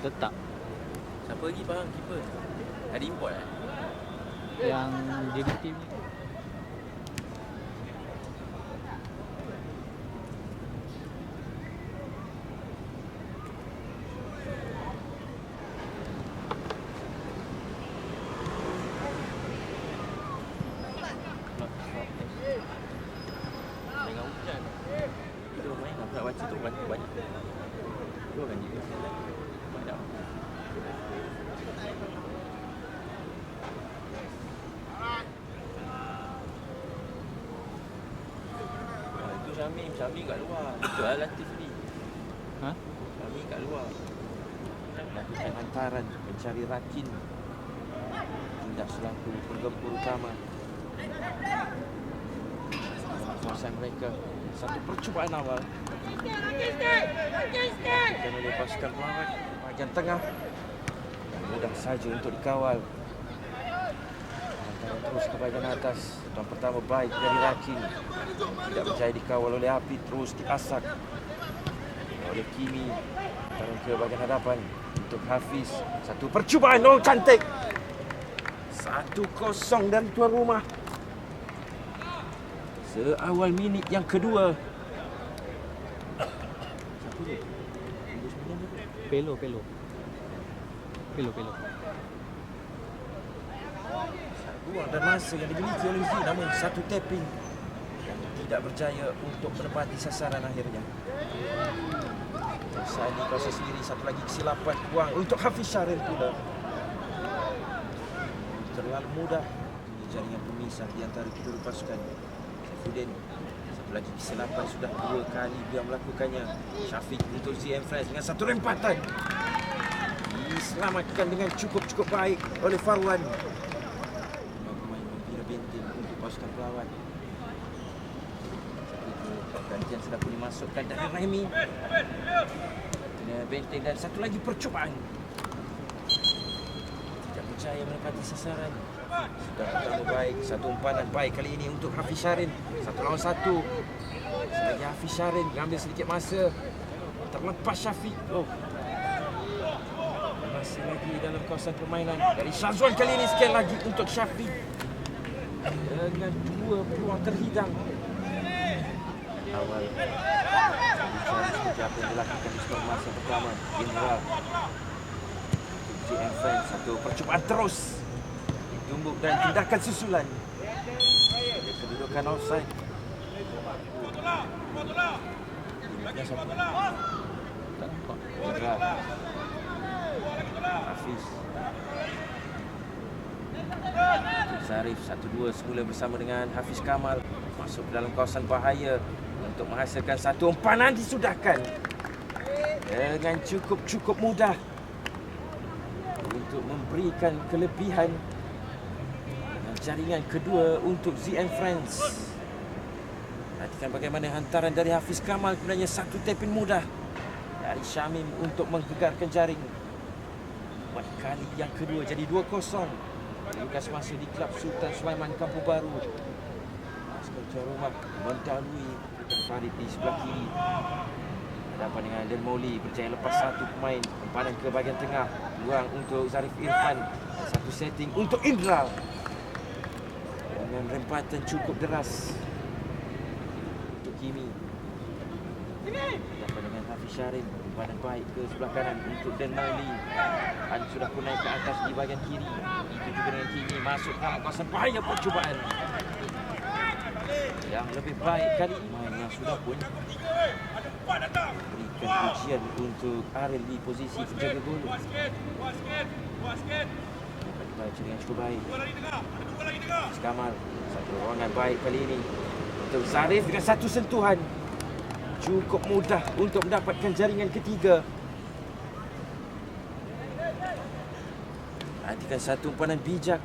Letak. Siapa lagi faham keeper? Ada import lah. Yang jadi tim ni. Dengan hujan. Kita main nak baca tu banyak. Dua kan dia. Banyak. Itu Syami kat luar. Itu Latif ni. Ha? Syami kat luar. Lakukan hantaran mencari Rakin. Tindak selaku penggempur utama. Kawasan mereka. Satu percubaan awal. Akan melepaskan pelawat bahagian tengah. Yang mudah saja untuk dikawal. Hantaran terus ke bahagian atas. Tuan pertama baik dari Rakin. Tidak berjaya dikawal oleh Api. Terus diasak oleh Kimi. Hantaran ke bahagian hadapan untuk Hafiz. Satu percubaan. Oh, cantik. 1-0 dari tuan rumah. Seawal minit yang kedua. Siapa dia? Nombor 9 dia? Pelo. Ruang dan masa yang dimiliki oleh Z, namun satu tapping yang tidak berjaya untuk menepati sasaran akhirnya. Sani kawasan sendiri, satu lagi kesilapan ruang untuk Hafiz Syaril pula. Terlalu mudah. Ini jaringan pemisah di antara kedua pasukan. Saifuddin, satu lagi kesilapan, sudah 2 kali dia melakukannya. Syafiq untuk ZM Friends dengan satu rempatan. Diselamatkan dengan cukup baik oleh Farwan. Pemain membina benteng untuk pasukan pelawat. Gantian sudah pun dimasukkan dari Remy. Bina benteng dan satu lagi percubaan. Tidak berjaya menepati sasaran. Sudah pertama baik, satu umpanan baik kali ini untuk Hafiz Syarin. 1 lawan 1. Selagi Hafiz Syarin mengambil sedikit masa. Terlepas Syafiq. Masih lagi dalam kawasan permainan dari Syazwan kali ini, sekali lagi untuk Syafiq. Dengan 2 peluang terhidang. Awal bicara seperti apa yang dilakukan di skor masa pertama. Indra GM Friends, satu percubaan terus ditumbuk dan tindakan susulan. Dia kedudukan offside. Tak nampak. Indra Hafiz Zarif 1-2 semula bersama dengan Hafiz Kamal. Masuk ke dalam kawasan bahaya untuk menghasilkan satu umpanan, disudahkan dengan cukup mudah untuk memberikan kelebihan. Jaringan kedua untuk ZN Friends. Perhatikan bagaimana hantaran dari Hafiz Kamal, sebenarnya satu tapping mudah dari Syamim untuk menggegarkan jaring. Buat kali yang kedua jadi 2-0. Lukas masa di Klub Sultan Sulaiman Kampung Baru. Pasukan tuan rumah mendahului Farid di sebelah kiri. Hadapan dengan Dermoli, berjaya lepas satu pemain. Umpanan ke bahagian tengah. Peluang untuk Zarif Irfan. Satu setting untuk Indra. Dengan rempatan cukup deras untuk Kimi. Hadapan dengan Hafiz Syarin. Umpanan baik ke sebelah kanan untuk Dermoli. Han sudah pun naik ke atas di bahagian kiri. Itu juga dengan Kimi. Masuk dalam kawasan bahaya percubaan. Yang lebih baik kali ini main yang sudah pun berikan ujian untuk Ariel di posisi penjaga gol. Baca dengan cukup baik. Kamal, satu ruangan baik kali ini untuk Zarif dengan satu sentuhan. Cukup mudah untuk mendapatkan jaringan ketiga. Perhatikan satu umpanan bijak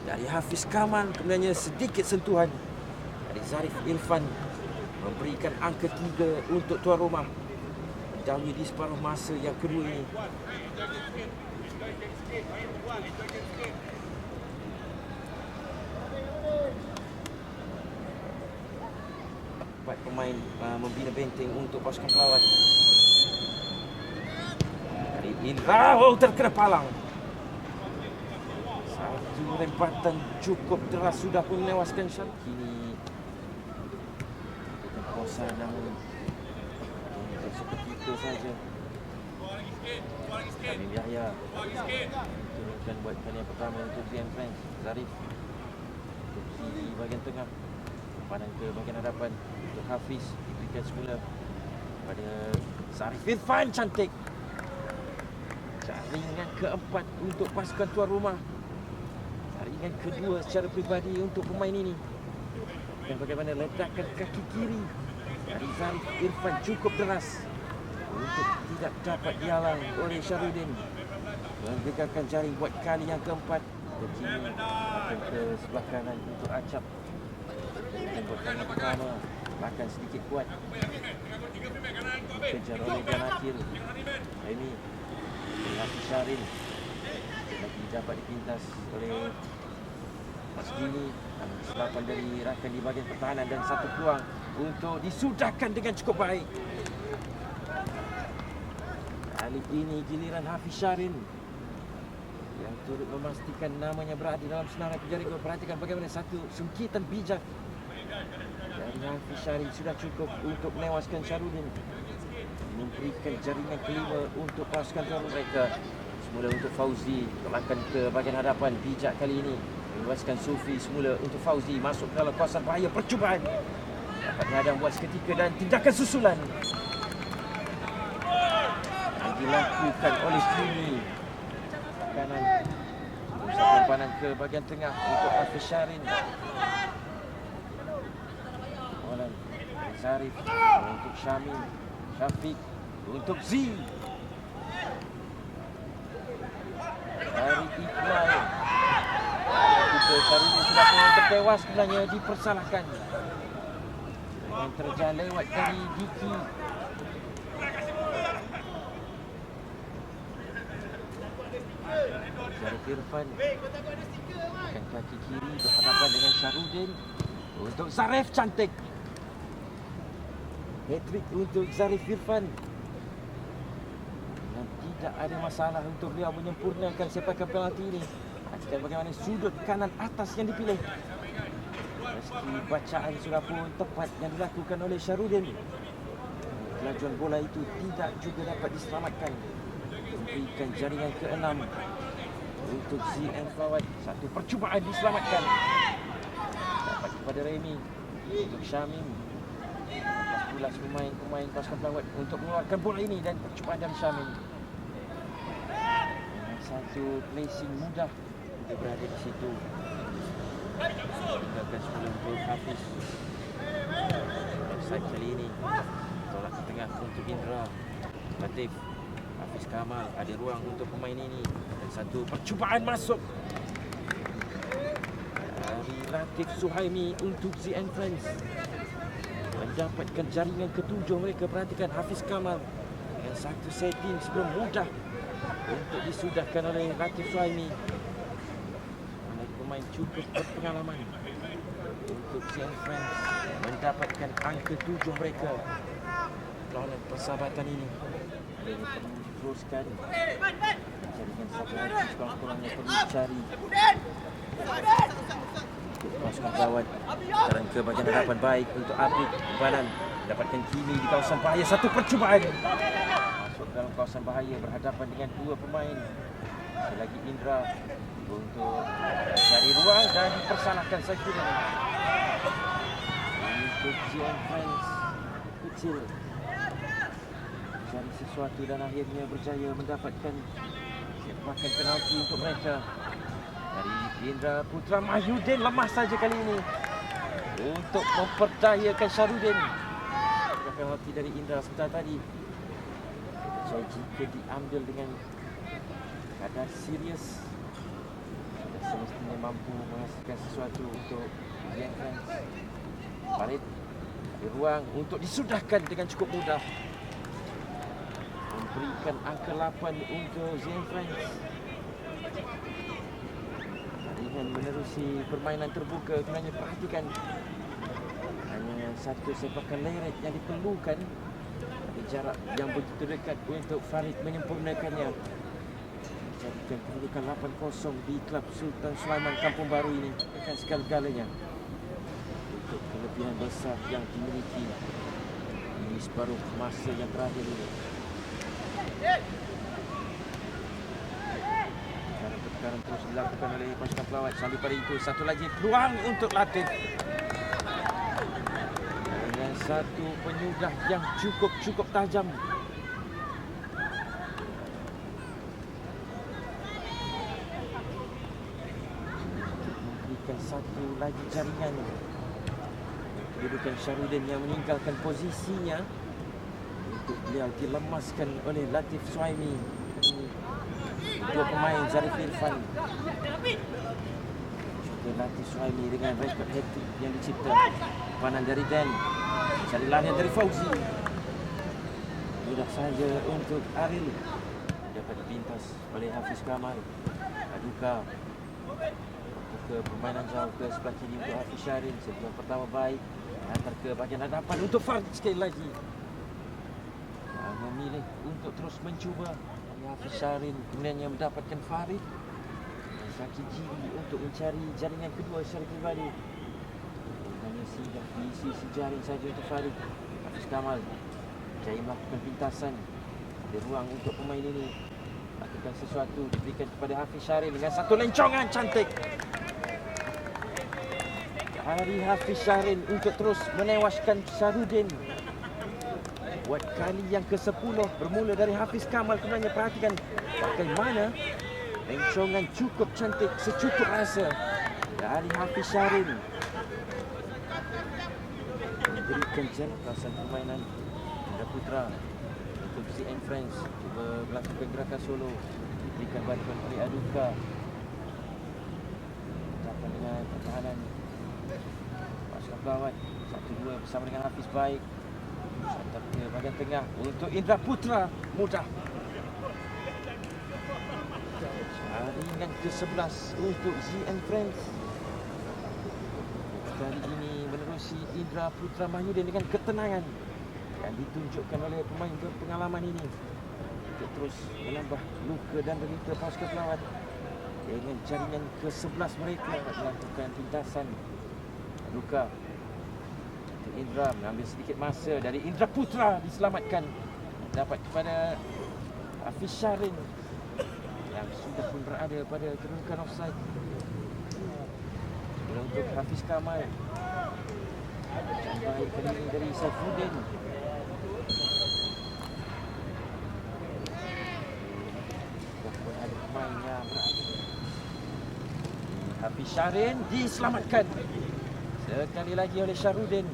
dari Hafiz Kamal, kemudiannya sedikit sentuhan dari Zarif Irfan memberikan angka 3 untuk tuan rumah. Mendahului di separuh masa yang kedua ini. Empat pemain membina benteng untuk pasukan pelawat. Dari Indra, oh, terkena palang. Satu rempatan cukup deras sudah pun menewaskan Syam. Kini dengan kuasa namun seperti itu saja. Habib Yahya turunkan buat kali yang pertama untuk Zian French. Zarif untuk di bahagian tengah, padan ke bahagian hadapan untuk Hafiz, diberikan semula pada Zarif Irfan. Cantik jaringan keempat untuk pasukan tuan rumah, jaringan kedua secara peribadi untuk pemain ini. Dan bagaimana ledakan kaki kiri dari Zarif Irfan cukup deras untuk tidak dapat dihalang oleh Syarudin. Menggegarkan jaring buat kali yang keempat. Kini akan ke sebelah kanan untuk Acap. Dan buat kali yang pertama, bahkan sedikit kuat. Kejar oleh Janatil. Ini Hafiz Syarin. Lagi dapat dipintas oleh Mas Gini. Selapan dari rakan di bahagian pertahanan dan satu peluang untuk disudahkan dengan cukup baik. Kali ini giliran Hafiz Syarin yang turut memastikan namanya berada dalam senarai penjaring gol. Perhatikan bagaimana satu sungkitan bijak dari Hafiz Syarin sudah cukup untuk menewaskan Syarudin. Memberikan jaringan kelima untuk pasukan tuan mereka. Semula untuk Fauzi, tolakkan ke bahagian hadapan. Bijak kali ini menewaskan Sufi. Semula untuk Fauzi, masuk dalam kawasan bahaya. Percubaan dapat dihadang buat seketika dan tindakan susulan yang dilakukan oleh Srini. Kanan simpanan ke bahagian tengah untuk Hafiz Syarin. Olan Zarif untuk Syamim. Syafiq untuk Z. Dari Iqbal. Kita kali ini sudah pun tertewas sebenarnya dipersalahkan. Yang terjal lewat dari Diki. Zarif Irfan akan kaki kiri berhadapan dengan Syarudin. Untuk Zarif, cantik. Hat-trick untuk Zarif Irfan. Dan tidak ada masalah untuk beliau menyempurnakan sepakan penalti ini. Perhatikan bagaimana sudut kanan atas yang dipilih. Meski bacaan sudah pun tepat yang dilakukan oleh Syarudin, kelajuan bola itu tidak juga dapat diselamatkan. Memberikan jaringan ke-6 untuk ZM Fawad. Satu percubaan diselamatkan. Dapat kepada Remy untuk Syamim. Pulas pemain pasukan pelawat untuk mengeluarkan bola ini dan percubaan dari Syamim. Dengan satu placing mudah untuk berada di situ. Tinggalkan semula untuk Hafiz. Offside kali ini. Tolak ke tengah untuk Indra. Latif. Hafiz Kamal, ada ruang untuk pemain ini. Dan satu percubaan masuk dari Latif Suhaimi untuk ZN Friends. Mendapatkan jaringan ketujuh mereka. Perhatikan Hafiz Kamal dengan satu setting sebelum mudah untuk disudahkan oleh Latif Suhaimi. Pemain cukup berpengalaman untuk ZN Friends mendapatkan angka 7 mereka. Lawan persahabatan ini mereka perlu diteruskan. Jaringan satu lagi sekurang-kurangnya perlu dicari. Pasukan pelawat jalan ke bahagian hadapan baik untuk Apik Banan. Dapatkan kini di kawasan bahaya. Satu percubaan masuk dalam kawasan bahaya berhadapan dengan dua pemain. Sekali lagi Indra untuk cari ruang dan dipersalahkan Saifuddin. Untuk ZN Friends kecil cari sesuatu dan akhirnya berjaya mendapatkan sepakan penalti untuk mereka. Dari Indra Putra Mahyudin lemah saja kali ini untuk memperdayakan Syarudin. Penalti dari Indra sebentar tadi. Jadi jika diambil dengan kadar serius, semestinya mampu menghasilkan sesuatu untuk ZN Friends. Farid ada ruang untuk disudahkan dengan cukup mudah. Memberikan angka 8 untuk ZN Friends. Dengan menerusi permainan terbuka, sebenarnya perhatikan hanya satu sepakan leret yang diperlukan. Ada jarak yang begitu dekat untuk Farid menyempurnakannya. Jadikan kedudukan 8-0 di Klub Sultan Sulaiman Kampung Baru ini akan segala-galanya untuk kelebihan besar yang dimiliki di separuh masa yang terakhir ini. Pertukaran terus dilakukan oleh pasukan pelawat. Sambil pada itu, satu lagi peluang untuk Latif. Dengan satu penyudah yang cukup tajam. Memberikan satu lagi jaringan. Kedudukan Syarudin yang meninggalkan posisinya untuk beliau dilemaskan oleh Latif Suhaimi. Dua pemain Zarif Irfan juga Latif Suhaimi dengan rekod hat-trick yang dicipta. Panan dari Dan, cari larian dari Fauzi. Mudah saja untuk Aril, dapat dipintas oleh Hafiz Kamal. Aduka ke permainan jauh ke sebelah kiri untuk Hafiz Syarin. Sentuhan pertama baik, hantar ke bahagian hadapan untuk Farid sekali lagi. Memilih untuk terus mencuba. Hafiz Syarin kemudiannya mendapatkan Farid. Sakit jiri untuk mencari jaringan kedua secara pribadi. Hanya singgah di sisi jaring saja untuk Farid. Hafiz Kamal jaya melakukan pintasan. Ada ruang untuk pemain ini lakukan sesuatu, diberikan kepada Hafiz Syarin dengan satu lencongan cantik. Hari Hafiz Syarin untuk terus menewaskan Syarudin. Buat kali yang ke-10 bermula dari Hafiz Kamal. Kemudian perhatikan bagaimana lencongan cukup cantik, secukup rasa dari Hafiz Syarin. Memberikan perasaan permainan Indra Putra untuk CN Friends cuba melakukan gerakan solo, diberikan bantuan oleh Aduka. Dapat dengan pertahanan pasukan pelawat 1-2 bersama dengan Hafiz baik. Santar ke bahagian tengah untuk Indra Putra, mudah. Jaringan ke-11 untuk ZN Friends. Kali ini menerusi Indra Putra Mahyudin dengan ketenangan yang ditunjukkan oleh pemain berpengalaman ini untuk terus menambah luka dan derita pasukan pelawat. Dengan jaringan ke-11 mereka melakukan pintasan. Luka Indra mengambil sedikit masa dari Indra Putra, diselamatkan. Dapat kepada Hafiz Syarin yang sudah pun berada pada kedudukan offside. Untuk Hafiz Kamal, baik kali ini dari Saifuddin. Walaupun ada pemain yang berada. Hafiz Syarin diselamatkan sekali lagi oleh Syarudin.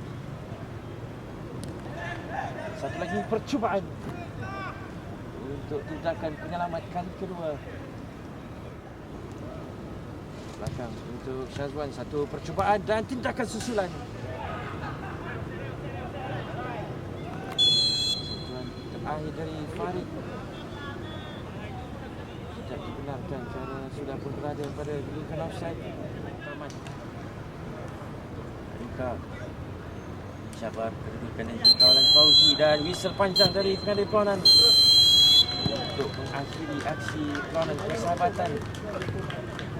Satu lagi percubaan untuk tindakan penyelamat kali kedua. Belakang untuk Syazwan, satu percubaan dan tindakan susulan. Sentuhan terakhir dari Farid tidak dibenarkan kerana sudah pun berada pada kedudukan offside. Aman. Aduka Syabar kedudukan itu kawalan Fauzi dan whistle panjang dari pengadil perlawanan untuk mengakhiri aksi perlawanan persahabatan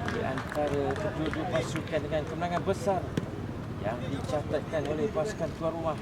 di antara kedua-dua pasukan dengan kemenangan besar yang dicatatkan oleh pasukan tuan rumah